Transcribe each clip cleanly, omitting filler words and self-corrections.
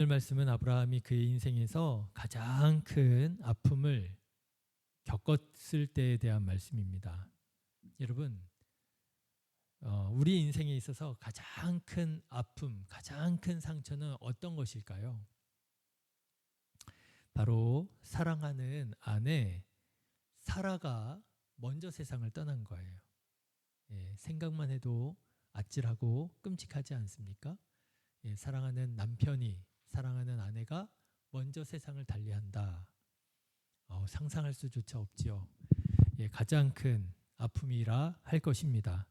오늘 말씀은 아브라함이 그의 인생에서 가장 큰 아픔을 겪었을 때에 대한 말씀입니다. 여러분, 우리 인생에 있어서 가장 큰 아픔, 가장 큰 상처는 어떤 것일까요? 바로 사랑하는 아내 사라가 먼저 세상을 떠난 거예요. 생각만 해도 아찔하고 끔찍하지 않습니까? 사랑하는 남편이, 사랑하는 아내가 먼저 세상을 달리한다. 상상할 수조차 없지요. 가장 큰 아픔이라 할 것입니다.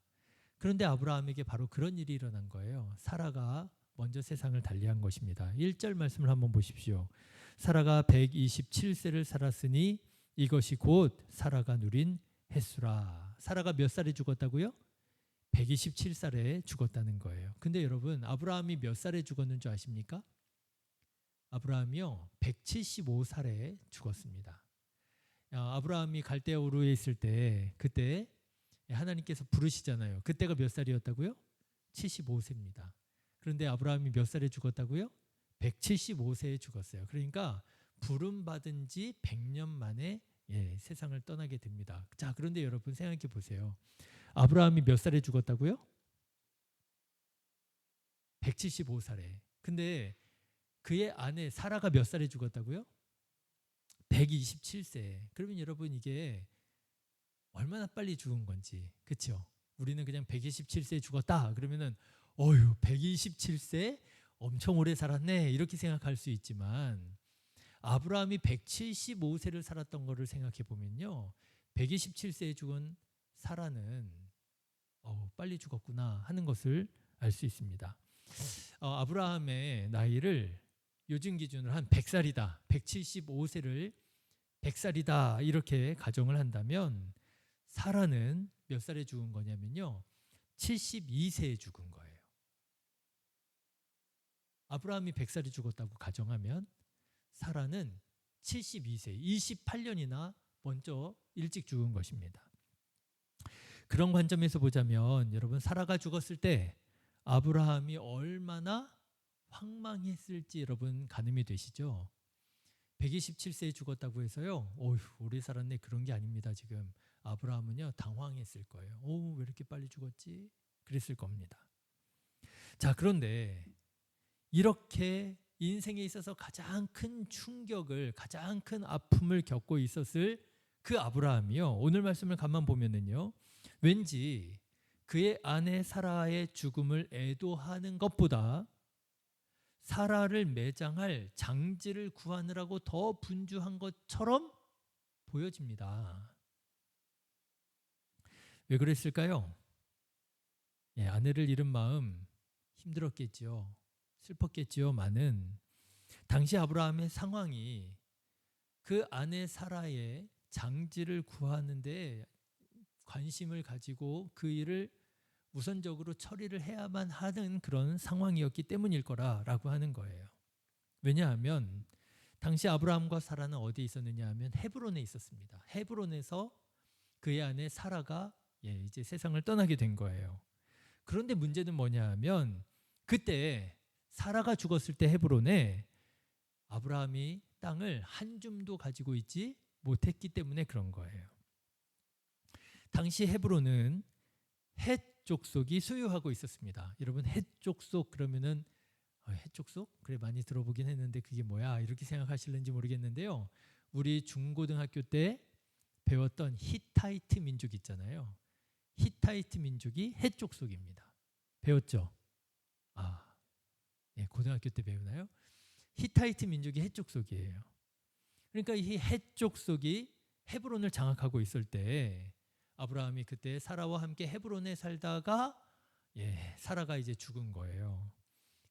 그런데 아브라함에게 바로 그런 일이 일어난 거예요. 사라가 먼저 세상을 달리한 것입니다. 1절 말씀을 한번 보십시오. 사라가 127세를 살았으니 이것이 곧 사라가 누린 햇수라. 사라가 몇 살에 죽었다고요? 127살에 죽었다는 거예요. 근데 여러분, 아브라함이 몇 살에 죽었는 줄 아십니까? 아브라함이요 175살에 죽었습니다. 아브라함이 갈대아 우르에 있을 때 그때 하나님께서 부르시잖아요. 그때가 몇 살이었다고요? 75세입니다. 그런데 아브라함이 몇 살에 죽었다고요? 175세에 죽었어요. 그러니까 부름받은 지 100년 만에 세상을 떠나게 됩니다. 자, 그런데 여러분 생각해 보세요. 아브라함이 몇 살에 죽었다고요? 175살에. 근데 그의 아내 사라가 몇 살에 죽었다고요? 127세. 그러면 여러분 이게 얼마나 빨리 죽은 건지, 그렇죠? 우리는 그냥 127세에 죽었다 그러면은 어휴 127세 엄청 오래 살았네 이렇게 생각할 수 있지만 아브라함이 175세를 살았던 거를 생각해 보면요 127세에 죽은 사라는 빨리 죽었구나 하는 것을 알 수 있습니다. 아브라함의 나이를 요즘 기준으로 한 100살이다 175세를 100살이다 이렇게 가정을 한다면 사라는 몇 살에 죽은 거냐면요 72세에 죽은 거예요. 아브라함이 100살에 죽었다고 가정하면 사라는 72세 28년이나 먼저 일찍 죽은 것입니다. 그런 관점에서 보자면 여러분 사라가 죽었을 때 아브라함이 얼마나 황망했을지 여러분 가늠이 되시죠? 127세에 죽었다고 해서요 어휴 오래 살았네 그런 게 아닙니다. 지금 아브라함은요 당황했을 거예요. 왜 이렇게 빨리 죽었지? 그랬을 겁니다. 자, 그런데 이렇게 인생에 있어서 가장 큰 충격을 가장 큰 아픔을 겪고 있었을 그 아브라함이요 오늘 말씀을 가만 보면은요 왠지 그의 아내 사라의 죽음을 애도하는 것보다 사라를 매장할 장지를 구하느라고 더 분주한 것처럼 보여집니다. 왜 그랬을까요? 아내를 잃은 마음 힘들었겠지요. 슬펐겠지요. 많은 당시 아브라함의 상황이 그 아내 사라의 장지를 구하는 데 관심을 가지고 그 일을 우선적으로 처리를 해야만 하는 그런 상황이었기 때문일 거라고 하는 거예요. 왜냐하면 당시 아브라함과 사라는 어디에 있었느냐 하면 헤브론에 있었습니다. 헤브론에서 그의 아내 사라가 이제 세상을 떠나게 된 거예요. 그런데 문제는 뭐냐 하면 그때 사라가 죽었을 때 헤브론에 아브라함이 땅을 한 줌도 가지고 있지 못했기 때문에 그런 거예요. 당시 헤브론은 헷 족속이 소유하고 있었습니다. 여러분 헷 족속 그러면은 헷 족속? 그래 많이 들어보긴 했는데 그게 뭐야? 이렇게 생각하실는지 모르겠는데요. 우리 중고등학교 때 배웠던 히타이트 민족 있잖아요. 히타이트 민족이 헷 족속입니다. 배웠죠? 고등학교 때 배우나요? 히타이트 민족이 헷 족속이에요. 그러니까 이 헷 족속이 헤브론을 장악하고 있을 때 아브라함이 그때 사라와 함께 헤브론에 살다가 사라가 이제 죽은 거예요.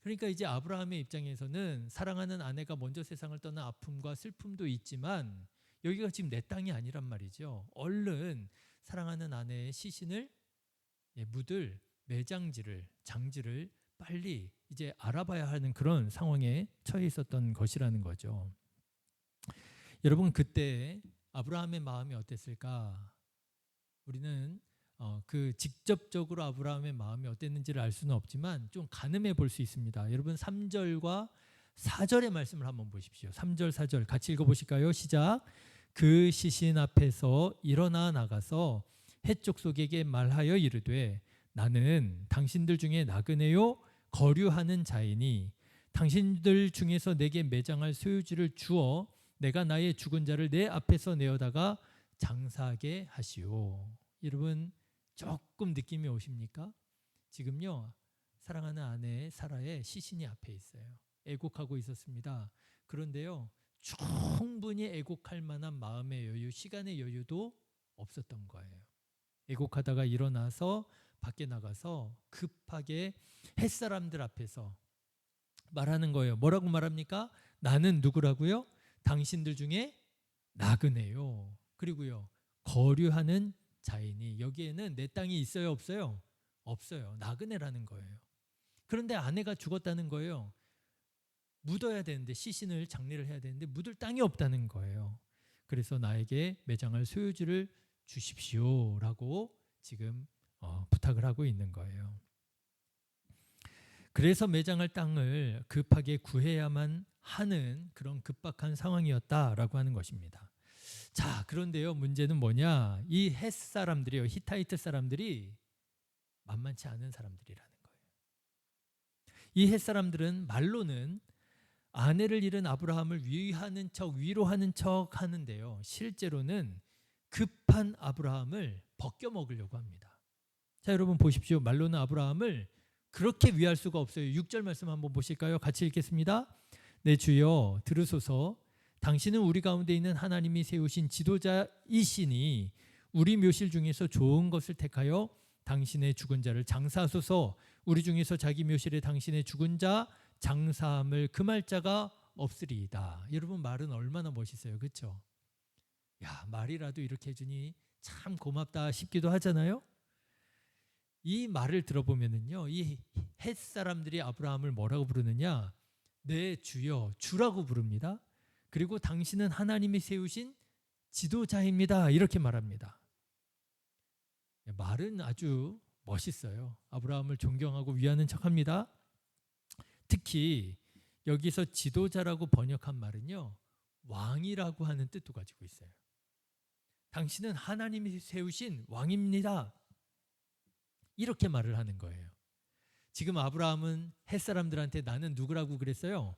그러니까 이제 아브라함의 입장에서는 사랑하는 아내가 먼저 세상을 떠난 아픔과 슬픔도 있지만 여기가 지금 내 땅이 아니란 말이죠. 얼른 사랑하는 아내의 시신을 묻을 매장지를 장지를 빨리 이제 알아봐야 하는 그런 상황에 처해 있었던 것이라는 거죠. 여러분 그때 아브라함의 마음이 어땠을까? 우리는 그 직접적으로 아브라함의 마음이 어땠는지를 알 수는 없지만 좀 가늠해 볼 수 있습니다. 여러분 3절과 4절의 말씀을 한번 보십시오. 3절 4절 같이 읽어보실까요? 시작. 그 시신 앞에서 일어나 나가서 해쪽 속에게 말하여 이르되 나는 당신들 중에 나그네요 거류하는 자이니 당신들 중에서 내게 매장할 소유지를 주어 내가 나의 죽은 자를 내 앞에서 내어다가 장사하게 하시오. 여러분 조금 느낌이 오십니까? 지금요 사랑하는 아내 사라의 시신이 앞에 있어요. 애곡하고 있었습니다. 그런데요 충분히 애곡할 만한 마음의 여유, 시간의 여유도 없었던 거예요. 애곡하다가 일어나서 밖에 나가서 급하게 햇사람들 앞에서 말하는 거예요. 뭐라고 말합니까? 나는 누구라고요? 당신들 중에 나그네요. 그리고요 거류하는 자이니. 여기에는 내 땅이 있어요 없어요? 없어요. 나그네라는 거예요. 그런데 아내가 죽었다는 거예요. 묻어야 되는데 시신을 장례를 해야 되는데 묻을 땅이 없다는 거예요. 그래서 나에게 매장할 소유지를 주십시오라고 지금 부탁을 하고 있는 거예요. 그래서 매장할 땅을 급하게 구해야만 하는 그런 급박한 상황이었다라고 하는 것입니다. 자, 그런데요 문제는 뭐냐? 이 헷 사람들이요, 히타이트 사람들이 만만치 않은 사람들이라는 거예요. 이 헷 사람들은 말로는 아내를 잃은 아브라함을 위로하는 척 하는데요. 실제로는 급한 아브라함을 벗겨 먹으려고 합니다. 자, 여러분 보십시오. 말로는 아브라함을 그렇게 위할 수가 없어요. 6절 말씀 한번 보실까요? 같이 읽겠습니다. 내 주여 들으소서. 당신은 우리 가운데 있는 하나님이 세우신 지도자이시니 우리 묘실 중에서 좋은 것을 택하여 당신의 죽은 자를 장사하소서. 우리 중에서 자기 묘실에 당신의 죽은 자 장사함을 금할 자가 없으리이다. 여러분 말은 얼마나 멋있어요. 그렇죠? 야, 말이라도 이렇게 해주니 참 고맙다 싶기도 하잖아요. 이 말을 들어보면은요, 이 헷 사람들이 아브라함을 뭐라고 부르느냐? 내 주여, 주라고 부릅니다. 그리고 당신은 하나님이 세우신 지도자입니다. 이렇게 말합니다. 말은 아주 멋있어요. 아브라함을 존경하고 위하는 척합니다. 특히 여기서 지도자라고 번역한 말은요, 왕이라고 하는 뜻도 가지고 있어요. 당신은 하나님이 세우신 왕입니다. 이렇게 말을 하는 거예요. 지금 아브라함은 헷 사람들한테 나는 누구라고 그랬어요?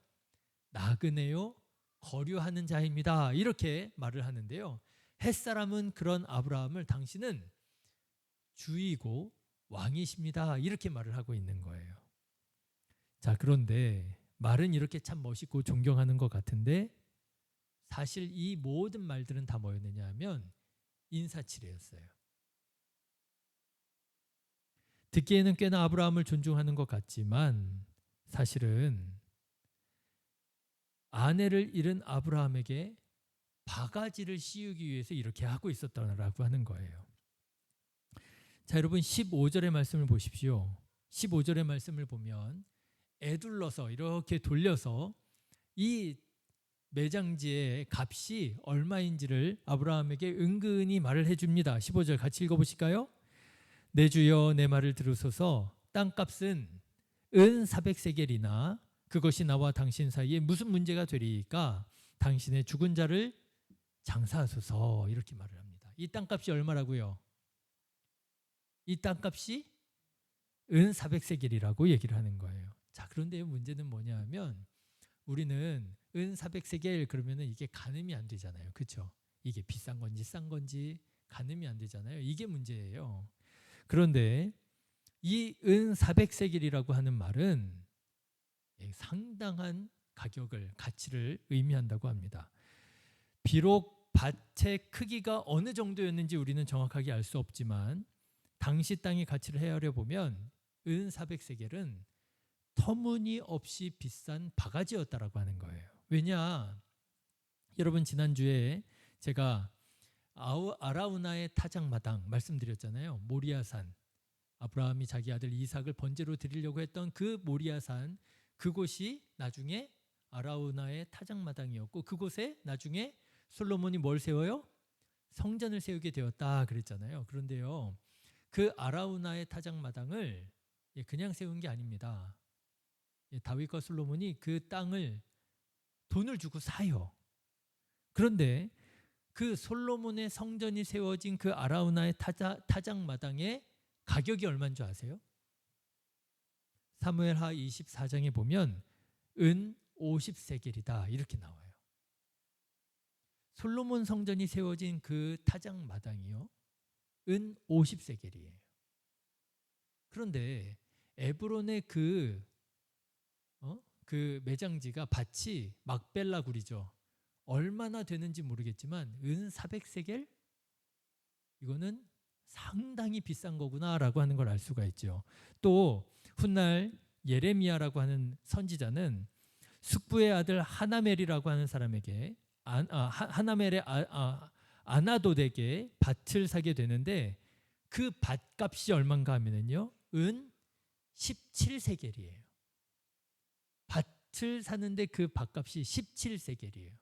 나그네요 거류하는 자입니다. 이렇게 말을 하는데요. 헷 사람은 그런 아브라함을 당신은 주이고 왕이십니다. 이렇게 말을 하고 있는 거예요. 자, 그런데 말은 이렇게 참 멋있고 존경하는 것 같은데 사실 이 모든 말들은 다 뭐였느냐 하면 인사치레였어요. 듣기에는 꽤나 아브라함을 존중하는 것 같지만 사실은 아내를 잃은 아브라함에게 바가지를 씌우기 위해서 이렇게 하고 있었다라고 하는 거예요. 자, 여러분 15절의 말씀을 보십시오. 15절의 말씀을 보면 애둘러서 이렇게 돌려서 이 매장지의 값이 얼마인지를 아브라함에게 은근히 말을 해줍니다. 15절 같이 읽어보실까요? 내 주여 내 말을 들으소서. 땅값은 은 400세겔이나 그것이 나와 당신 사이에 무슨 문제가 되리까? 당신의 죽은 자를 장사하소서. 이렇게 말을 합니다. 이 땅값이 얼마라고요? 이 땅값이 은 400세겔이라고 얘기를 하는 거예요. 자, 그런데 문제는 뭐냐 하면 우리는 은 400세겔 그러면은 이게 가늠이 안 되잖아요. 그렇죠? 이게 비싼 건지 싼 건지 가늠이 안 되잖아요. 이게 문제예요. 그런데 이 은 400세겔이라고 하는 말은 상당한 가격을, 가치를 의미한다고 합니다. 비록 밭의 크기가 어느 정도였는지 우리는 정확하게 알 수 없지만 당시 땅의 가치를 헤아려 보면 은 400세겔은 터무니없이 비싼 바가지였다라고 하는 거예요. 왜냐? 여러분 지난주에 제가 아라우나의 타작마당 말씀드렸잖아요. 모리아산. 아브라함이 자기 아들 이삭을 번제로 드리려고 했던 그 모리아산, 그곳이 나중에 아라우나의 타작마당이었고 그곳에 나중에 솔로몬이 뭘 세워요? 성전을 세우게 되었다 그랬잖아요. 그런데요, 그 아라우나의 타작마당을 그냥 세운 게 아닙니다. 다윗과 솔로몬이 그 땅을 돈을 주고 사요. 그런데 그 솔로몬의 성전이 세워진 그 아라우나의 타작마당의 가격이 얼마인 줄 아세요? 사무엘하 24장에 보면 은 50세겔이다 이렇게 나와요. 솔로몬 성전이 세워진 그 타작마당이요, 은 50세겔이에요. 그런데 에브론의 그 매장지가 밭이 막벨라 굴이죠. 얼마나 되는지 모르겠지만 은 400세겔? 이거는 상당히 비싼 거구나라고 하는 걸 알 수가 있죠. 또 훗날 예레미야라고 하는 선지자는 숙부의 아들 하나멜이라고 하는 사람에게 하나멜의 아나돗에게 밭을 사게 되는데 그 밭값이 얼마인가 하면은요, 은 17세겔이에요. 밭을 사는데 그 밭값이 17세겔이에요.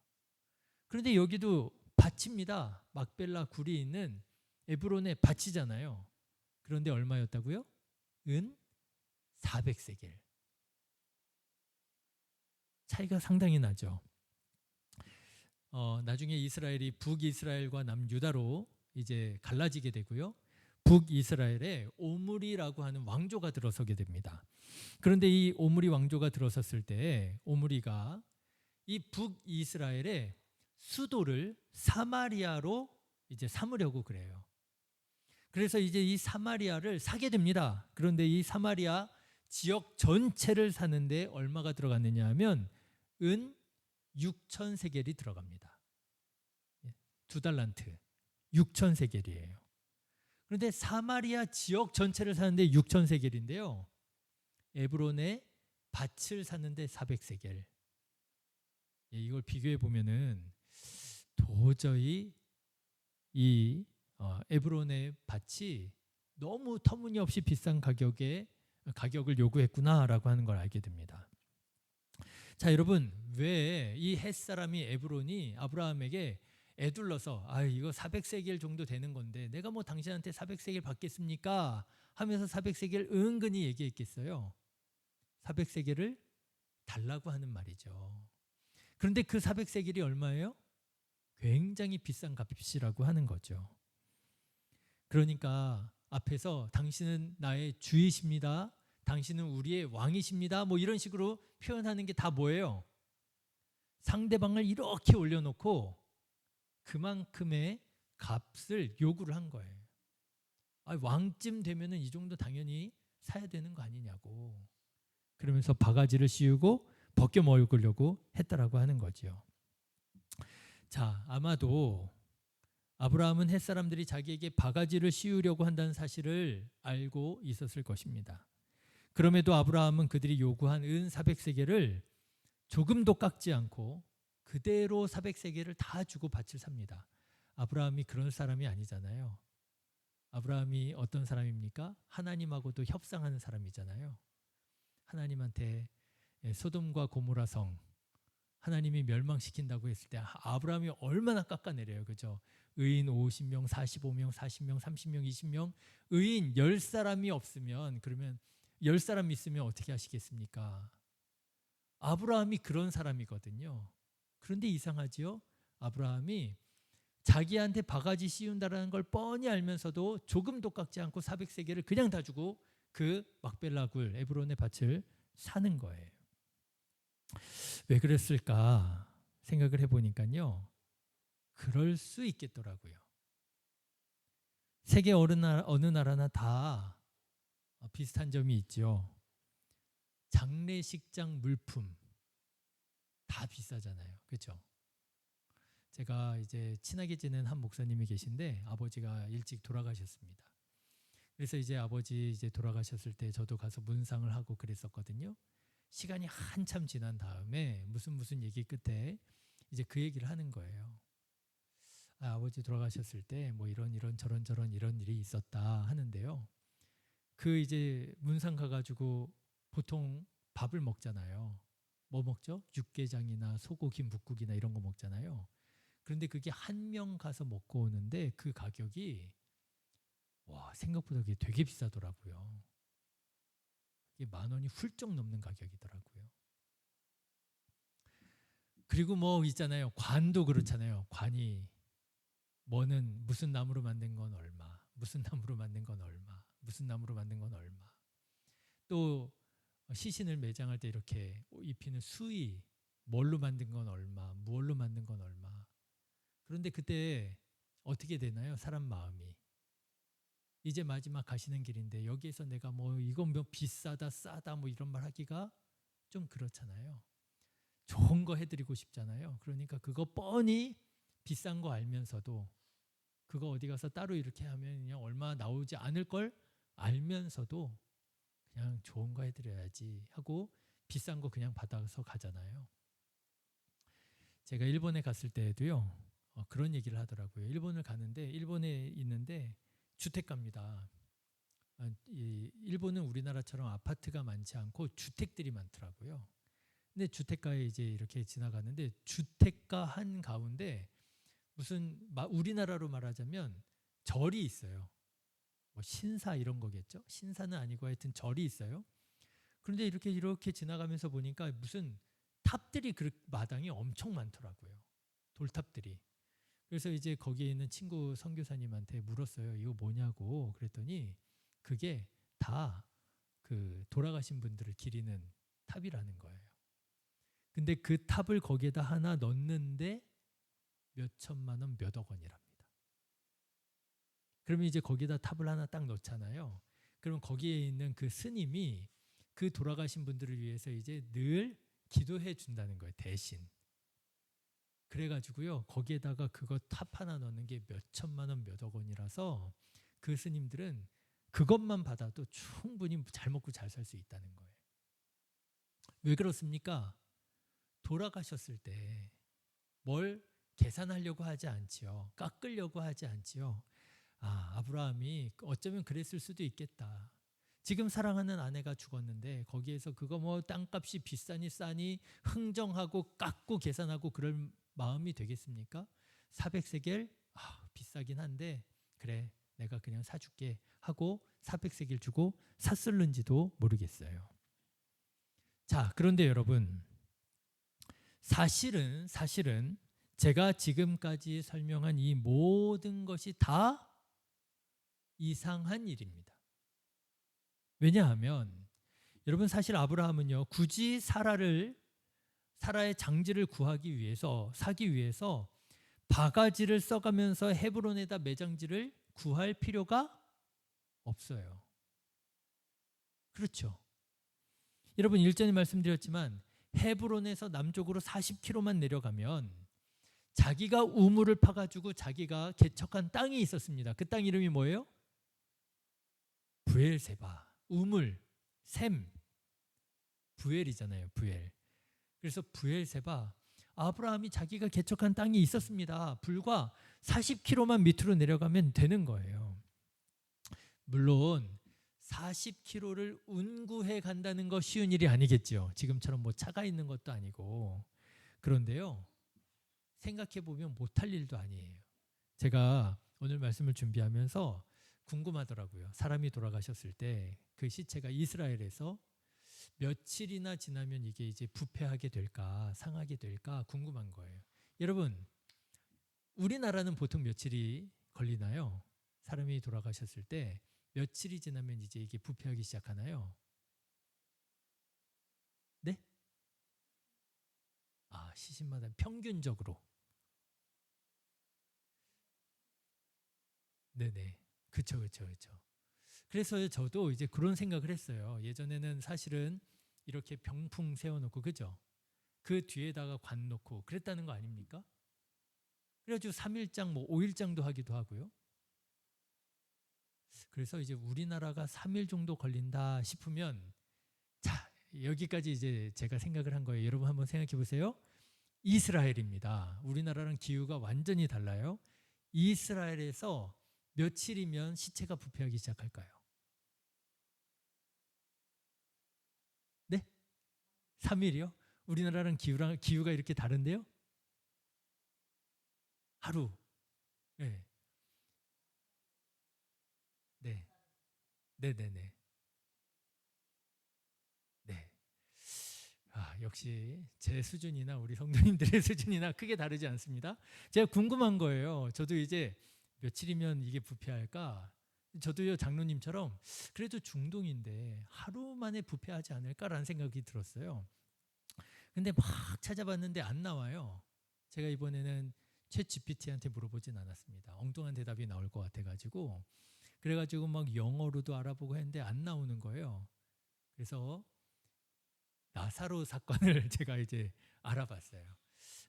그런데 여기도 밭입니다. 막벨라 굴이 있는 에브론의 밭이잖아요. 그런데 얼마였다고요? 은 400세겔. 차이가 상당히 나죠. 나중에 이스라엘이 북이스라엘과 남유다로 이제 갈라지게 되고요. 북이스라엘에 오므리라고 하는 왕조가 들어서게 됩니다. 그런데 이 오므리 왕조가 들어섰을 때 오므리가 이 북이스라엘의 수도를 사마리아로 이제 삼으려고 그래요. 그래서 이제 이 사마리아를 사게 됩니다. 그런데 이 사마리아 지역 전체를 사는데 얼마가 들어갔느냐 하면 은 6,000세겔이 들어갑니다. 2달란트 6,000세겔이에요. 그런데 사마리아 지역 전체를 사는데 6,000세겔인데요. 에브론의 밭을 사는데 400세겔. 이걸 비교해 보면은 도저히 이 에브론의 밭이 너무 터무니없이 비싼 가격을 요구했구나라고 하는 걸 알게 됩니다. 자, 여러분, 왜 이 햇사람이 에브론이 아브라함에게 애둘러서 이거 400세겔 정도 되는 건데 내가 뭐 당신한테 400세겔 받겠습니까? 하면서 400세겔 은근히 얘기했겠어요. 400세겔을 달라고 하는 말이죠. 그런데 그 400세겔이 얼마예요? 굉장히 비싼 값이라고 하는 거죠. 그러니까 앞에서 당신은 나의 주이십니다. 당신은 우리의 왕이십니다. 뭐 이런 식으로 표현하는 게 다 뭐예요? 상대방을 이렇게 올려놓고 그만큼의 값을 요구를 한 거예요. 왕쯤 되면은 이 정도 당연히 사야 되는 거 아니냐고. 그러면서 바가지를 씌우고 벗겨 먹으려고 했다라고 하는 거죠. 자, 아마도 아브라함은 햇사람들이 자기에게 바가지를 씌우려고 한다는 사실을 알고 있었을 것입니다. 그럼에도 아브라함은 그들이 요구한 은 400세겔을 조금도 깎지 않고 그대로 400세겔을 다 주고 밭을 삽니다. 아브라함이 그런 사람이 아니잖아요. 아브라함이 어떤 사람입니까? 하나님하고도 협상하는 사람이잖아요. 하나님한테 소돔과 고모라 성 하나님이 멸망시킨다고 했을 때 아브라함이 얼마나 깎아내려요. 그죠? 의인 50명, 45명, 40명, 30명, 20명 의인 10사람이 없으면 그러면 10사람 있으면 어떻게 하시겠습니까? 아브라함이 그런 사람이거든요. 그런데 이상하지요? 아브라함이 자기한테 바가지 씌운다라는 걸 뻔히 알면서도 조금도 깎지 않고 400세겔을 그냥 다 주고 그 막벨라 굴 에브론의 밭을 사는 거예요. 왜 그랬을까 생각을 해보니까요. 그럴 수 있겠더라고요. 세계 어느 나라나 다 비슷한 점이 있죠. 장례식장 물품 다 비싸잖아요. 그렇죠? 제가 이제 친하게 지낸 한 목사님이 계신데 아버지가 일찍 돌아가셨습니다. 그래서 이제 아버지 이제 돌아가셨을 때 저도 가서 문상을 하고 그랬었거든요. 시간이 한참 지난 다음에 무슨 얘기 끝에 이제 그 얘기를 하는 거예요. 아버지 돌아가셨을 때 뭐 이런 저런 이런 일이 있었다 하는데요. 그 이제 문상 가가지고 보통 밥을 먹잖아요. 뭐 먹죠? 육개장이나 소고기 묵국이나 이런 거 먹잖아요. 그런데 그게 한 명 가서 먹고 오는데 그 가격이 생각보다 그게 되게 비싸더라고요. 이게 10,000원이 훌쩍 넘는 가격이더라고요. 그리고 뭐 있잖아요. 관도 그렇잖아요. 관이 뭐는 무슨 나무로 만든 건 얼마, 무슨 나무로 만든 건 얼마, 무슨 나무로 만든 건 얼마. 또 시신을 매장할 때 이렇게 입히는 수의, 뭘로 만든 건 얼마, 무얼로 만든 건 얼마. 그런데 그때 어떻게 되나요? 사람 마음이. 이제 마지막 가시는 길인데 여기에서 내가 뭐 이건 뭐 비싸다 싸다 뭐 이런 말 하기가 좀 그렇잖아요. 좋은 거 해드리고 싶잖아요. 그러니까 그거 뻔히 비싼 거 알면서도 그거 어디 가서 따로 이렇게 하면 그냥 얼마 나오지 않을 걸 알면서도 그냥 좋은 거 해드려야지 하고 비싼 거 그냥 받아서 가잖아요. 제가 일본에 갔을 때에도요. 그런 얘기를 하더라고요. 일본을 가는데 일본에 있는데 주택가입니다. 일본은 우리나라처럼 아파트가 많지 않고 주택들이 많더라고요. 근데 주택가에 이제 이렇게 지나가는데 주택가 한 가운데 무슨 우리나라로 말하자면 절이 있어요. 뭐 신사 이런 거겠죠? 신사는 아니고 하여튼 절이 있어요. 그런데 이렇게 지나가면서 보니까 무슨 탑들이 그 마당이 엄청 많더라고요. 돌탑들이. 그래서 이제 거기에 있는 친구 선교사님한테 물었어요. 이거 뭐냐고. 그랬더니 그게 다 그 돌아가신 분들을 기리는 탑이라는 거예요. 근데 그 탑을 거기에다 하나 넣는데 몇 천만 원, 몇억 원이랍니다. 그러면 이제 거기다 탑을 하나 딱 넣잖아요. 그럼 거기에 있는 그 스님이 그 돌아가신 분들을 위해서 이제 늘 기도해 준다는 거예요. 대신. 그래가지고요. 거기에다가 그거 탑 하나 넣는 게 몇 천만 원, 몇억 원이라서 그 스님들은 그것만 받아도 충분히 잘 먹고 잘 살 수 있다는 거예요. 왜 그렇습니까? 돌아가셨을 때 뭘 계산하려고 하지 않지요. 깎으려고 하지 않지요. 아브라함이 어쩌면 그랬을 수도 있겠다. 지금 사랑하는 아내가 죽었는데 거기에서 그거 뭐 땅값이 비싸니 싸니 흥정하고 깎고 계산하고 그럴 마음이 되겠습니까? 400세겔 비싸긴 한데 그래 내가 그냥 사줄게 하고 400세겔 주고 샀을는지도 모르겠어요. 자, 그런데 여러분 사실은 제가 지금까지 설명한 이 모든 것이 다 이상한 일입니다. 왜냐하면 여러분 사실 아브라함은요 굳이 사라의 장지를 사기 위해서 바가지를 써가면서 헤브론에다 매장지를 구할 필요가 없어요. 그렇죠. 여러분 일전에 말씀드렸지만 헤브론에서 남쪽으로 40km만 내려가면 자기가 우물을 파가지고 자기가 개척한 땅이 있었습니다. 그 땅 이름이 뭐예요? 부엘세바, 우물, 샘, 부엘이잖아요. 부엘. 그래서 부엘세바, 아브라함이 자기가 개척한 땅이 있었습니다. 불과 40km만 밑으로 내려가면 되는 거예요. 물론 40km를 운구해 간다는 거 쉬운 일이 아니겠죠. 지금처럼 뭐 차가 있는 것도 아니고. 그런데요. 생각해 보면 못할 일도 아니에요. 제가 오늘 말씀을 준비하면서 궁금하더라고요. 사람이 돌아가셨을 때 그 시체가 이스라엘에서 며칠이나 지나면 이게 이제 부패하게 될까, 상하게 될까 궁금한 거예요. 여러분, 우리나라는 보통 며칠이 걸리나요? 사람이 돌아가셨을 때 며칠이 지나면 이제 이게 부패하기 시작하나요? 네? 시신마다 평균적으로. 네네. 그쵸. 그래서 저도 이제 그런 생각을 했어요. 예전에는 사실은 이렇게 병풍 세워놓고 그죠? 그 뒤에다가 관 놓고 그랬다는 거 아닙니까? 그래가지고 3일장 뭐 5일장도 하기도 하고요. 그래서 이제 우리나라가 3일 정도 걸린다 싶으면 자 여기까지 이제 제가 생각을 한 거예요. 여러분 한번 생각해 보세요. 이스라엘입니다. 우리나라랑 기후가 완전히 달라요. 이스라엘에서 며칠이면 시체가 부패하기 시작할까요? 네? 3일이요? 우리나라랑 기후가 이렇게 다른데요? 하루. 네. 네. 네네네. 네. 역시 제 수준이나 우리 성도님들의 수준이나 크게 다르지 않습니다. 제가 궁금한 거예요. 저도 이제 며칠이면 이게 부패할까? 저도요, 장로님처럼 그래도 중동인데 하루 만에 부패하지 않을까라는 생각이 들었어요. 근데 막 찾아봤는데 안 나와요. 제가 이번에는 챗 GPT한테 물어보진 않았습니다. 엉뚱한 대답이 나올 것 같아가지고, 그래가지고 막 영어로도 알아보고 했는데 안 나오는 거예요. 그래서 나사로 사건을 제가 이제 알아봤어요.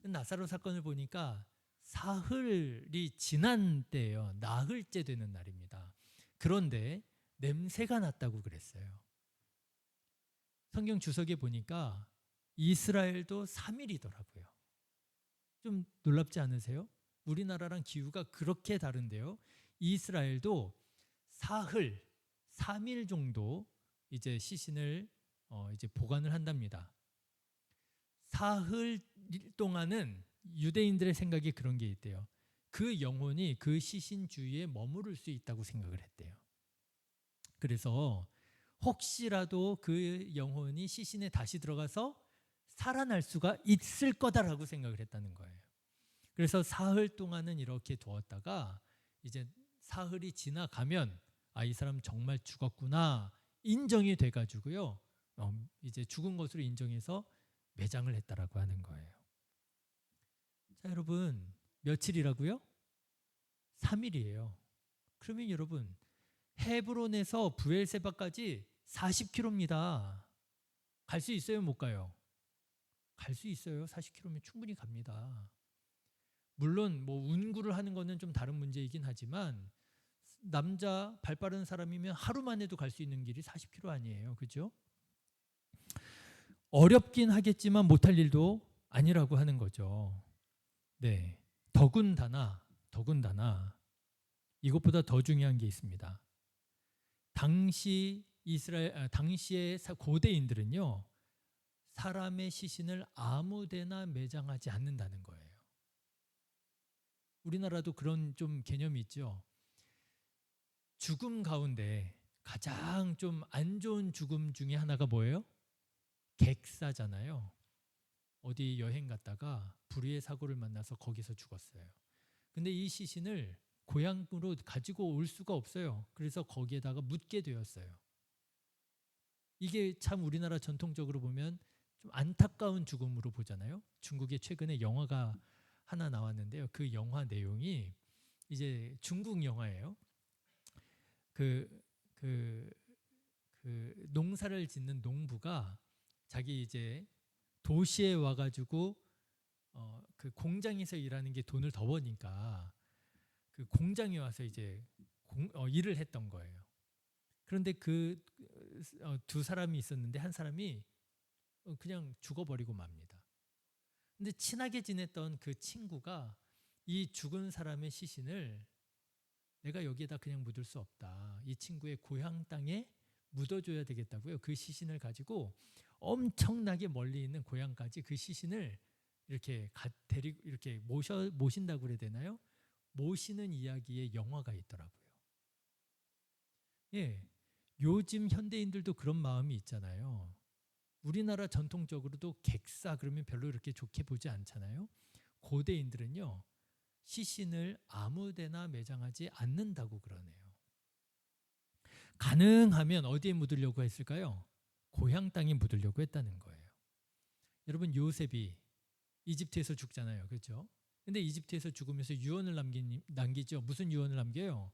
나사로 사건을 보니까 사흘이 지난 때예요. 나흘째 되는 날입니다. 그런데 냄새가 났다고 그랬어요. 성경 주석에 보니까 이스라엘도 3일이더라고요. 좀 놀랍지 않으세요? 우리나라랑 기후가 그렇게 다른데요. 이스라엘도 사흘, 3일 정도 이제 시신을 이제 보관을 한답니다. 사흘 동안은 유대인들의 생각에 그런 게 있대요. 그 영혼이 그 시신 주위에 머무를 수 있다고 생각을 했대요. 그래서 혹시라도 그 영혼이 시신에 다시 들어가서 살아날 수가 있을 거다라고 생각을 했다는 거예요. 그래서 사흘 동안은 이렇게 두었다가 이제 사흘이 지나가면 이 사람 정말 죽었구나 인정이 돼가지고요. 이제 죽은 것으로 인정해서 매장을 했다라고 하는 거예요. 자, 여러분 며칠이라고요? 3일이에요. 그러면 여러분 헤브론에서 브엘세바까지 40km입니다. 갈 수 있어요? 못 가요? 갈 수 있어요. 40km면 충분히 갑니다. 물론 뭐 운구를 하는 거는 좀 다른 문제이긴 하지만 남자 발 빠른 사람이면 하루만 해도 갈 수 있는 길이 40km 아니에요. 그죠? 어렵긴 하겠지만 못할 일도 아니라고 하는 거죠. 네. 더군다나 이것보다 더 중요한 게 있습니다. 당시의 고대인들은요, 사람의 시신을 아무데나 매장하지 않는다는 거예요. 우리나라도 그런 좀 개념이 있죠. 죽음 가운데 가장 좀 안 좋은 죽음 중에 하나가 뭐예요? 객사잖아요. 어디 여행 갔다가 불의의 사고를 만나서 거기서 죽었어요. 근데 이 시신을 고향으로 가지고 올 수가 없어요. 그래서 거기에다가 묻게 되었어요. 이게 참 우리나라 전통적으로 보면 좀 안타까운 죽음으로 보잖아요. 중국에 최근에 영화가 하나 나왔는데요. 그 영화 내용이 이제 중국 영화예요. 그 농사를 짓는 농부가 자기 이제 도시에 와가지고 그 공장에서 일하는 게 돈을 더 버니까 그 공장에 와서 이제 일을 했던 거예요. 그런데 그 두 사람이 있었는데 한 사람이 그냥 죽어버리고 맙니다. 근데 친하게 지냈던 그 친구가 이 죽은 사람의 시신을 내가 여기에다 그냥 묻을 수 없다. 이 친구의 고향 땅에 묻어줘야 되겠다고요. 그 시신을 가지고 엄청나게 멀리 있는 고향까지 그 시신을 이렇게 데리고 이렇게 모신다고 그래야 되나요? 모시는 이야기의 영화가 있더라고요. 예, 요즘 현대인들도 그런 마음이 있잖아요. 우리나라 전통적으로도 객사 그러면 별로 이렇게 좋게 보지 않잖아요. 고대인들은요, 시신을 아무데나 매장하지 않는다고 그러네요. 가능하면 어디에 묻으려고 했을까요? 고향 땅에 묻으려고 했다는 거예요. 여러분, 요셉이 이집트에서 죽잖아요. 그렇죠? 근데 이집트에서 죽으면서 유언을 남기죠. 무슨 유언을 남겨요?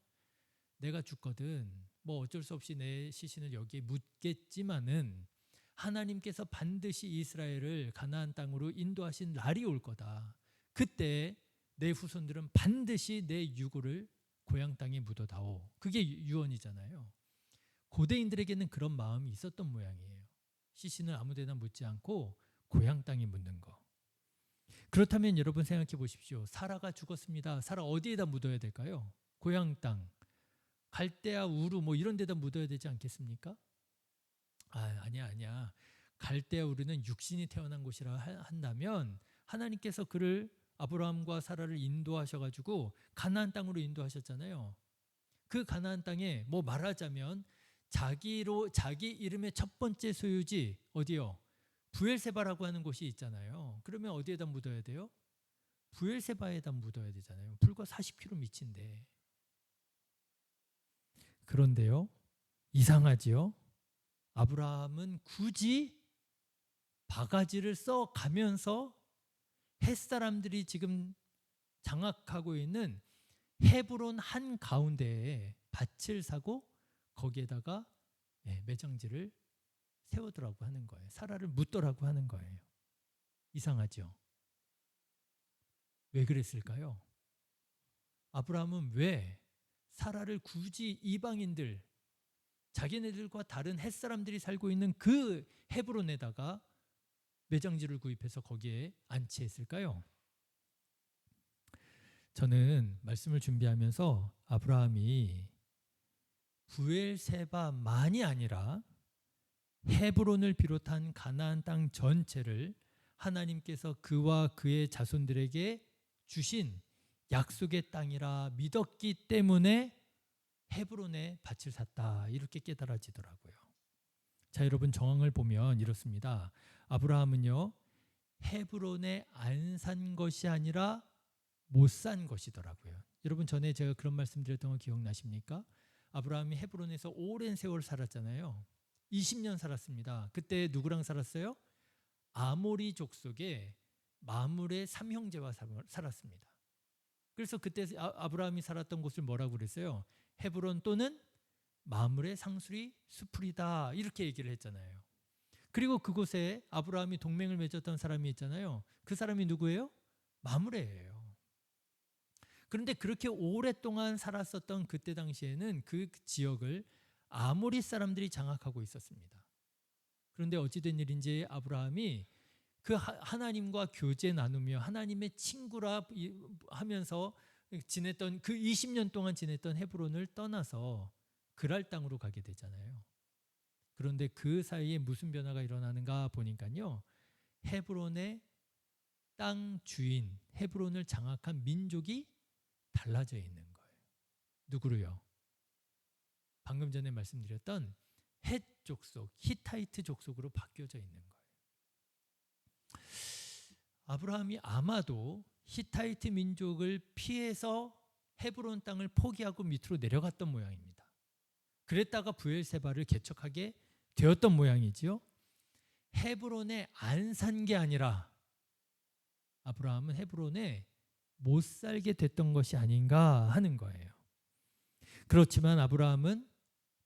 내가 죽거든 뭐 어쩔 수 없이 내 시신을 여기에 묻겠지만은 하나님께서 반드시 이스라엘을 가나안 땅으로 인도하신 날이 올 거다. 그때 내 후손들은 반드시 내 유고를 고향 땅에 묻어다오. 그게 유언이잖아요. 고대인들에게는 그런 마음이 있었던 모양이에요. 시신을 아무데나 묻지 않고 고향 땅에 묻는 거. 그렇다면 여러분 생각해 보십시오. 사라가 죽었습니다. 사라 어디에다 묻어야 될까요? 고향 땅, 갈대아 우르 뭐 이런 데다 묻어야 되지 않겠습니까? 아니야. 갈대아 우르는 육신이 태어난 곳이라 한다면 하나님께서 그를 아브라함과 사라를 인도하셔가지고 가나안 땅으로 인도하셨잖아요. 그 가나안 땅에 뭐 말하자면 자기 이름의 첫 번째 소유지 어디요? 부엘세바라고 하는 곳이 있잖아요. 그러면 어디에다 묻어야 돼요? 부엘세바에다 묻어야 되잖아요. 불과 40km 밑인데. 그런데요, 이상하지요? 아브라함은 굳이 바가지를 써 가면서 햇사람들이 지금 장악하고 있는 헤브론 한 가운데에 밭을 사고 거기에다가 매장지를 세우더라고 하는 거예요. 사라를 묻더라고 하는 거예요. 이상하죠? 왜 그랬을까요? 아브라함은 왜 사라를 굳이 이방인들, 자기네들과 다른 햇사람들이 살고 있는 그 헤브론에다가 매장지를 구입해서 거기에 안치했을까요? 저는 말씀을 준비하면서 아브라함이 부엘세바만이 아니라 헤브론을 비롯한 가나안 땅 전체를 하나님께서 그와 그의 자손들에게 주신 약속의 땅이라 믿었기 때문에 헤브론에 밭을 샀다, 이렇게 깨달아지더라고요. 자, 여러분, 정황을 보면 이렇습니다. 아브라함은요, 헤브론에 안 산 것이 아니라 못 산 것이더라고요. 여러분, 전에 제가 그런 말씀 드렸던 거 기억나십니까? 아브라함이 헤브론에서 오랜 세월 살았잖아요. 20년 살았습니다. 그때 누구랑 살았어요? 아모리 족속의 마므레 삼형제와 살았습니다. 그래서 그때 아브라함이 살았던 곳을 뭐라고 그랬어요? 헤브론 또는 마므레 상수리 수풀이다, 이렇게 얘기를 했잖아요. 그리고 그곳에 아브라함이 동맹을 맺었던 사람이 있잖아요. 그 사람이 누구예요? 마므레예요. 그런데 그렇게 오랫동안 살았었던 그때 당시에는 그 지역을 아모리 사람들이 장악하고 있었습니다. 그런데 어찌된 일인지 아브라함이 그 하나님과 교제 나누며 하나님의 친구라 하면서 지냈던 그 20년 동안 지냈던 헤브론을 떠나서 그랄 땅으로 가게 되잖아요. 그런데 그 사이에 무슨 변화가 일어나는가 보니까요, 헤브론의 땅 주인, 헤브론을 장악한 민족이 달라져 있는 거예요. 누구로요? 방금 전에 말씀드렸던 헷 족속, 히타이트 족속으로 바뀌어져 있는 거예요. 아브라함이 아마도 히타이트 민족을 피해서 헤브론 땅을 포기하고 밑으로 내려갔던 모양입니다. 그랬다가 부엘세바를 개척하게 되었던 모양이지요. 헤브론에 안 산 게 아니라 아브라함은 헤브론에 못 살게 됐던 것이 아닌가 하는 거예요. 그렇지만 아브라함은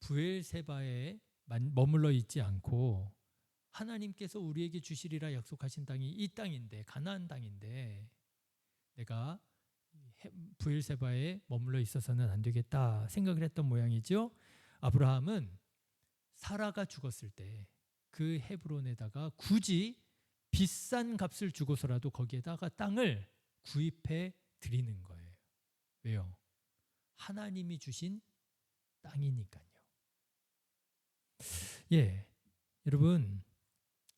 부엘세바에 머물러 있지 않고 하나님께서 우리에게 주시리라 약속하신 땅이 이 땅인데, 가나안 땅인데 내가 부엘세바에 머물러 있어서는 안 되겠다 생각을 했던 모양이죠. 아브라함은 사라가 죽었을 때 그 헤브론에다가 굳이 비싼 값을 주고서라도 거기에다가 땅을 구입해 드리는 거예요. 왜요? 하나님이 주신 땅이니까요. 여러분,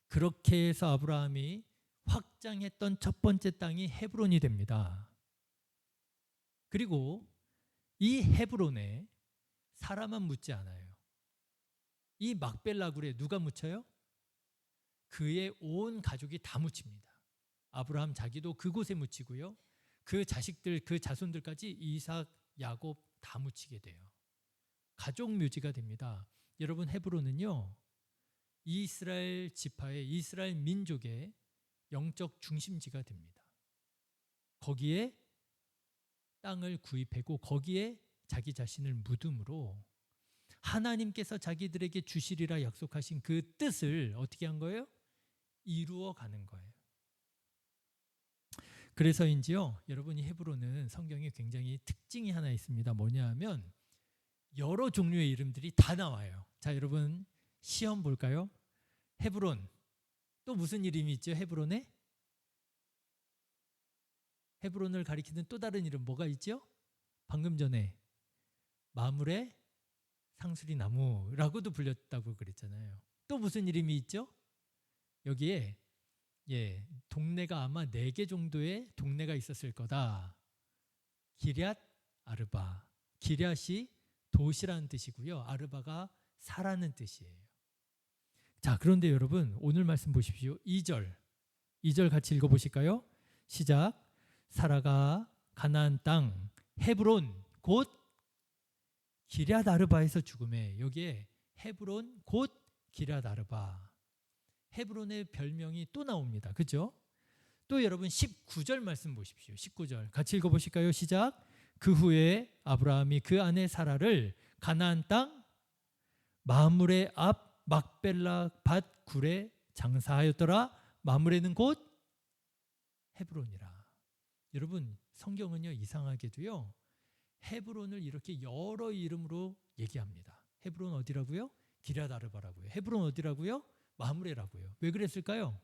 그렇게 해서 아브라함이 확장했던 첫 번째 땅이 헤브론이 됩니다. 그리고 이 헤브론에 사람만 묻지 않아요. 이 막벨라굴에 누가 묻혀요? 그의 온 가족이 다 묻힙니다. 아브라함 자기도 그곳에 묻히고요, 그 자식들, 그 자손들까지 이삭, 야곱 다 묻히게 돼요. 가족 묘지가 됩니다. 여러분, 헤브론은요, 이스라엘 지파의, 이스라엘 민족의 영적 중심지가 됩니다. 거기에 땅을 구입하고 거기에 자기 자신을 묻음으로 하나님께서 자기들에게 주시리라 약속하신 그 뜻을 어떻게 한 거예요? 이루어 가는 거예요. 그래서인지요, 여러분이 헤브론은 성경에 굉장히 특징이 하나 있습니다. 뭐냐 하면 여러 종류의 이름들이 다 나와요. 자, 여러분 시험 볼까요? 헤브론, 또 무슨 이름이 있죠? 헤브론에? 헤브론을 가리키는 또 다른 이름 뭐가 있죠? 방금 전에 마므레 상수리 나무라고도 불렸다고 그랬잖아요. 또 무슨 이름이 있죠? 여기에 동네가 아마 4개 정도의 동네가 있었을 거다. 기럇 아르바. 기럇이 도시라는 뜻이고요, 아르바가 사라는 뜻이에요. 자, 그런데 여러분 오늘 말씀 보십시오. 2절 같이 읽어보실까요? 시작. 사라가 가나안 땅 헤브론 곧 기럇 아르바에서 죽음에, 여기에 헤브론 곧 기럇 아르바, 헤브론의 별명이 또 나옵니다. 그죠? 또 여러분 19절 말씀 보십시오. 19절 같이 읽어보실까요? 시작. 그 후에 아브라함이 그 아내 사라를 가나안 땅 마므레 앞 막벨라 밭 굴에 장사하였더라. 마므레는 곧 헤브론이라. 여러분 성경은요 이상하게도요 헤브론을 이렇게 여러 이름으로 얘기합니다. 헤브론 어디라고요? 기럇 아르바라고요. 헤브론 어디라고요? 마므레라고요. 왜 그랬을까요?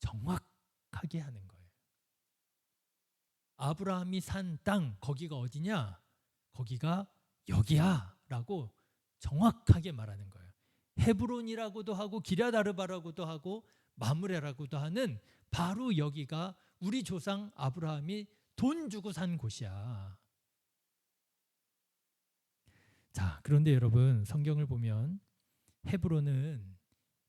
정확하게 하는 거예요. 아브라함이 산 땅 거기가 어디냐? 거기가 여기야 라고 정확하게 말하는 거예요. 헤브론이라고도 하고 기럇 아르바라고도 하고 마므레라고도 하는 바로 여기가 우리 조상 아브라함이 돈 주고 산 곳이야. 자, 그런데 여러분 성경을 보면 헤브론은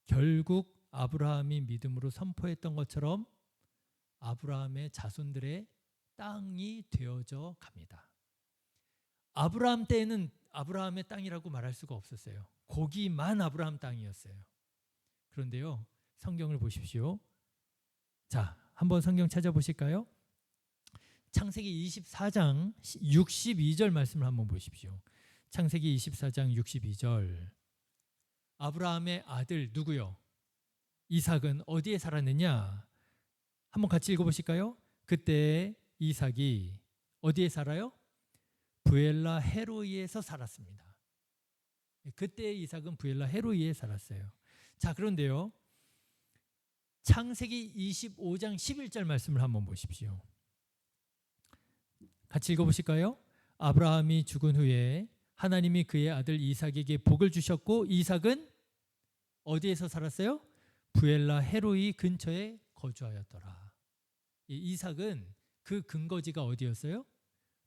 결국 아브라함이 믿음으로 선포했던 것처럼 아브라함의 자손들의 땅이 되어져 갑니다. 아브라함 때에는 아브라함의 땅이라고 말할 수가 없었어요. 거기만 아브라함 땅이었어요. 그런데요 성경을 보십시오. 자, 한번 성경 찾아보실까요? 창세기 24장 62절 말씀을 한번 보십시오. 창세기 24장 62절. 아브라함의 아들 누구요? 이삭은 어디에 살았느냐? 한번 같이 읽어보실까요? 그때 이삭이 어디에 살아요? 부엘라 헤로이에서 살았습니다. 그때 이삭은 부엘라 헤로이에 살았어요. 자, 그런데요 창세기 25장 11절 말씀을 한번 보십시오. 같이 읽어보실까요? 아브라함이 죽은 후에 하나님이 그의 아들 이삭에게 복을 주셨고 이삭은 어디에서 살았어요? 부엘라 헤로이 근처에 거주하였더라. 이삭은 그 근거지가 어디였어요?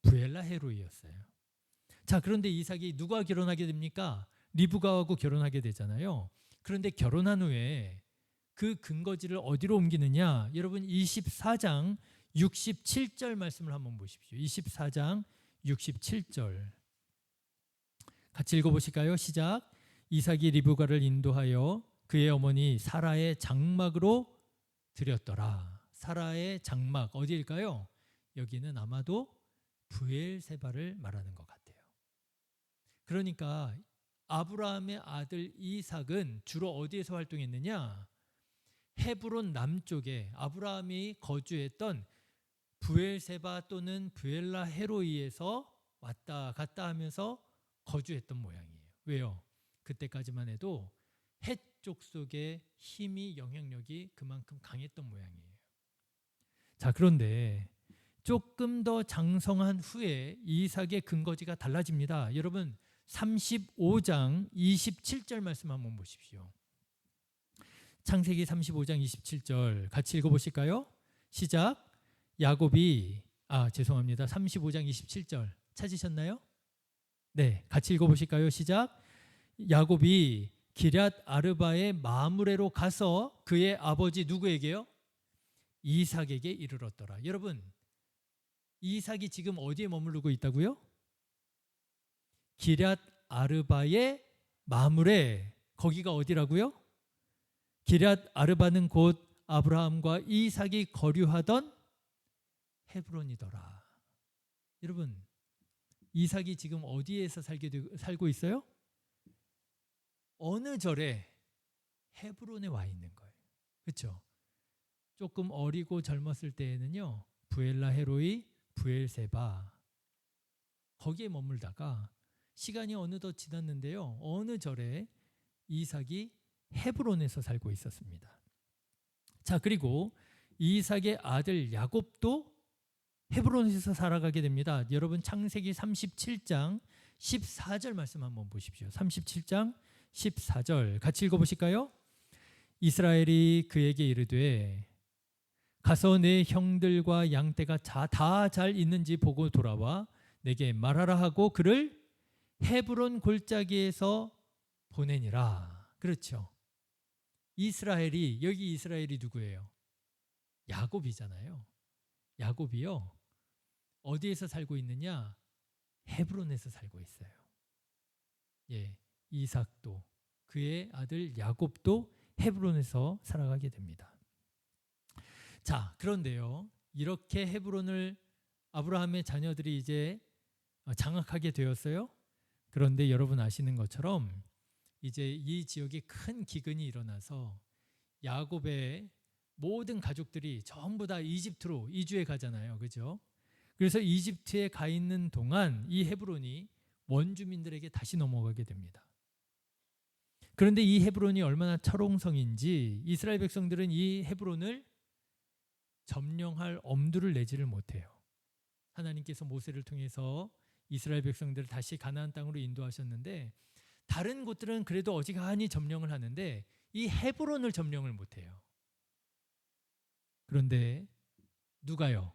부엘라 헤로이였어요. 자, 그런데 이삭이 누구와 결혼하게 됩니까? 리브가하고 결혼하게 되잖아요. 그런데 결혼한 후에 그 근거지를 어디로 옮기느냐? 여러분 24장 67절 말씀을 한번 보십시오. 24장 67절 같이 읽어보실까요? 시작. 이삭이 리브가를 인도하여 그의 어머니 사라의 장막으로 들였더라. 사라의 장막 어디일까요? 여기는 아마도 브엘세바를 말하는 것 같아요. 그러니까 아브라함의 아들 이삭은 주로 어디에서 활동했느냐? 헤브론 남쪽에 아브라함이 거주했던 브엘세바 또는 브엘라 헤로이에서 왔다 갔다 하면서 거주했던 모양이에요. 왜요? 그때까지만 해도 헷 족속의 힘이 영향력이 그만큼 강했던 모양이에요. 자, 그런데 조금 더 장성한 후에 이삭의 근거지가 달라집니다. 여러분 35장 27절 말씀 한번 보십시오. 창세기 35장 27절 같이 읽어보실까요? 시작. 야곱이 35장 27절 찾으셨나요? 네, 같이 읽어보실까요? 시작. 야곱이 기럇 아르바의 마므레로 가서 그의 아버지 누구에게요? 이삭에게 이르렀더라. 여러분 이삭이 지금 어디에 머무르고 있다고요? 기럇 아르바의 마므레, 거기가 어디라고요? 기럇 아르바는 곧 아브라함과 이삭이 거류하던 헤브론이더라. 여러분 이삭이 지금 어디에서 살고 있어요? 어느 절에? 헤브론에 와 있는 거예요. 그렇죠? 조금 어리고 젊었을 때에는요 부엘라 헤로이, 부엘세바 거기에 머물다가 시간이 어느덧 지났는데요 어느 절에 이삭이 헤브론에서 살고 있었습니다. 자, 그리고 이삭의 아들 야곱도 헤브론에서 살아가게 됩니다. 여러분 창세기 37장 14절 말씀 한번 보십시오. 37장 14절 같이 읽어보실까요? 이스라엘이 그에게 이르되 가서 내 형들과 양떼가 다 잘 있는지 보고 돌아와 내게 말하라 하고 그를 헤브론 골짜기에서 보내니라. 그렇죠. 이스라엘이, 여기 이스라엘이 누구예요? 야곱이잖아요. 야곱이요. 어디에서 살고 있느냐? 헤브론에서 살고 있어요. 예, 이삭도 그의 아들 야곱도 헤브론에서 살아가게 됩니다. 자, 그런데요. 이렇게 헤브론을 아브라함의 자녀들이 이제 장악하게 되었어요. 그런데 여러분 아시는 것처럼 이제 이 지역에 큰 기근이 일어나서 야곱의 모든 가족들이 전부 다 이집트로 이주해 가잖아요. 그죠? 그래서 이집트에 가 있는 동안 이 헤브론이 원주민들에게 다시 넘어가게 됩니다. 그런데 이 헤브론이 얼마나 철옹성인지 이스라엘 백성들은 이 헤브론을 점령할 엄두를 내지를 못해요. 하나님께서 모세를 통해서 이스라엘 백성들을 다시 가나안 땅으로 인도하셨는데 다른 곳들은 그래도 어지간히 점령을 하는데 이 헤브론을 점령을 못해요. 그런데 누가요?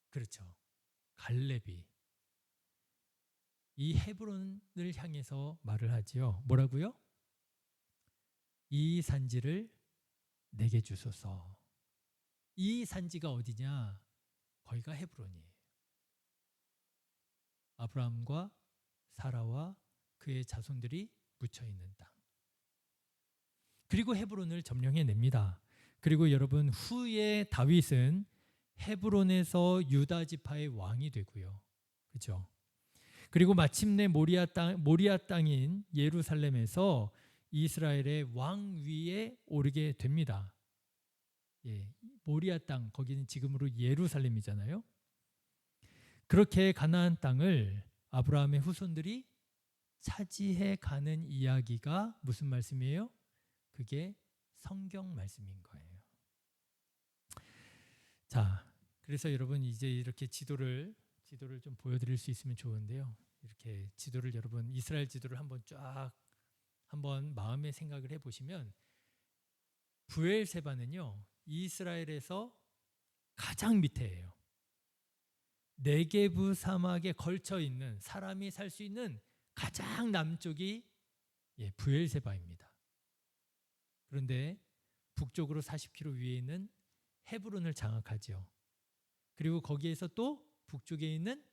그렇죠. 갈렙이 이 헤브론을 향해서 말을 하지요. 뭐라고요? 이 산지를 내게 주소서. 이 산지가 어디냐? 거기가 헤브론이에요. 아브라함과 사라와 그의 자손들이 묻혀 있는 땅. 그리고 헤브론을 점령해냅니다. 그리고 여러분 후에 다윗은 헤브론에서 유다 지파의 왕이 되고요. 그렇죠? 그리고 마침내 모리아 땅인 예루살렘에서 이스라엘의 왕위에 오르게 됩니다. 예, 모리아 땅, 거기는 지금으로 예루살렘이잖아요. 그렇게 가나안 땅을 아브라함의 후손들이 차지해 가는 이야기가 무슨 말씀이에요? 그게 성경 말씀인 거예요. 자, 그래서 여러분 이제 이렇게 지도를 좀 보여드릴 수 있으면 좋은데요. 이렇게 지도를 여러분 이스라엘 지도를 한번 마음에 생각을 해보시면 브엘세바는요 이스라엘에서 가장 밑에예요. 네게브 사막에 걸쳐 있는 사람이 살 수 있는 가장 남쪽이 브엘세바입니다. 그런데 북쪽으로 40km 위에 있는 헤브론을 장악하죠. 그리고 거기에서 또 북쪽에 있는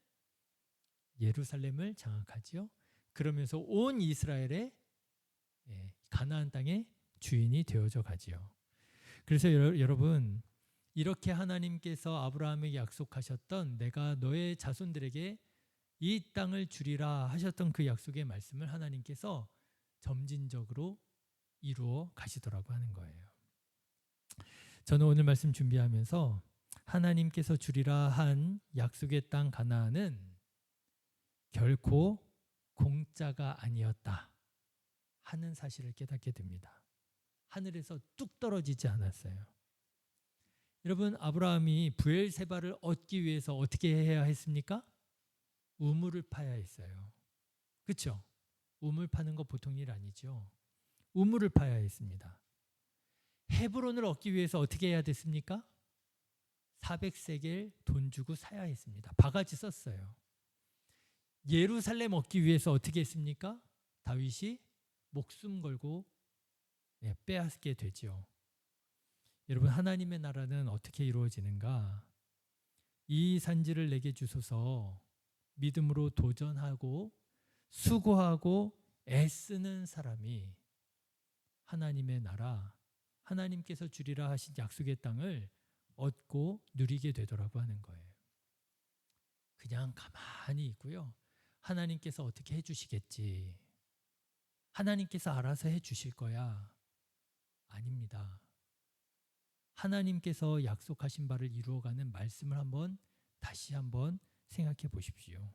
예루살렘을 장악하지요. 그러면서 온 이스라엘의 가나안 땅의 주인이 되어져 가지요. 그래서 여러분 이렇게 하나님께서 아브라함에게 약속하셨던 내가 너의 자손들에게 이 땅을 주리라 하셨던 그 약속의 말씀을 하나님께서 점진적으로 이루어 가시더라고 하는 거예요. 저는 오늘 말씀 준비하면서 하나님께서 주리라 한 약속의 땅 가나안은 결코 공짜가 아니었다 하는 사실을 깨닫게 됩니다. 하늘에서 뚝 떨어지지 않았어요. 여러분 아브라함이 브엘세바를 얻기 위해서 어떻게 해야 했습니까? 우물을 파야 했어요. 그렇죠? 우물 파는 거 보통 일 아니죠. 우물을 파야 했습니다. 헤브론을 얻기 위해서 어떻게 해야 됐습니까? 400세겔 돈 주고 사야 했습니다. 바가지 썼어요. 예루살렘 얻기 위해서 어떻게 했습니까? 다윗이 목숨 걸고 빼앗게 되죠. 여러분 하나님의 나라는 어떻게 이루어지는가? 이 산지를 내게 주소서. 믿음으로 도전하고 수고하고 애쓰는 사람이 하나님의 나라, 하나님께서 주리라 하신 약속의 땅을 얻고 누리게 되더라고 하는 거예요. 그냥 가만히 있고요. 하나님께서 어떻게 해주시겠지. 하나님께서 알아서 해주실 거야. 아닙니다. 하나님께서 약속하신 바를 이루어가는 말씀을 다시 한번 생각해 보십시오.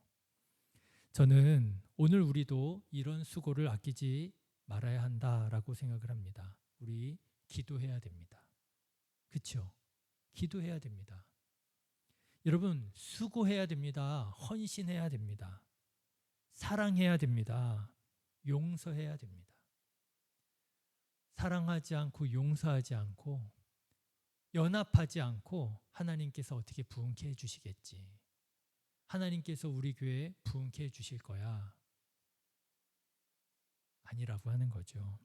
저는 오늘 우리도 이런 수고를 아끼지 말아야 한다라고 생각을 합니다. 우리 기도해야 됩니다. 그렇죠? 기도해야 됩니다. 여러분 수고해야 됩니다. 헌신해야 됩니다. 사랑해야 됩니다. 용서해야 됩니다. 사랑하지 않고 용서하지 않고 연합하지 않고 하나님께서 어떻게 부흥케 해주시겠지. 하나님께서 우리 교회에 부흥케 해주실 거야. 아니라고 하는 거죠.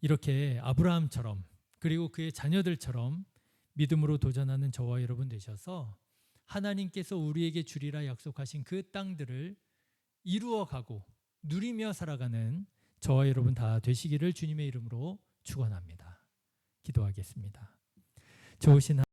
이렇게 아브라함처럼 그리고 그의 자녀들처럼 믿음으로 도전하는 저와 여러분 되셔서 하나님께서 우리에게 주리라 약속하신 그 땅들을 이루어가고 누리며 살아가는 저와 여러분 다 되시기를 주님의 이름으로 축원합니다. 기도하겠습니다. 좋으신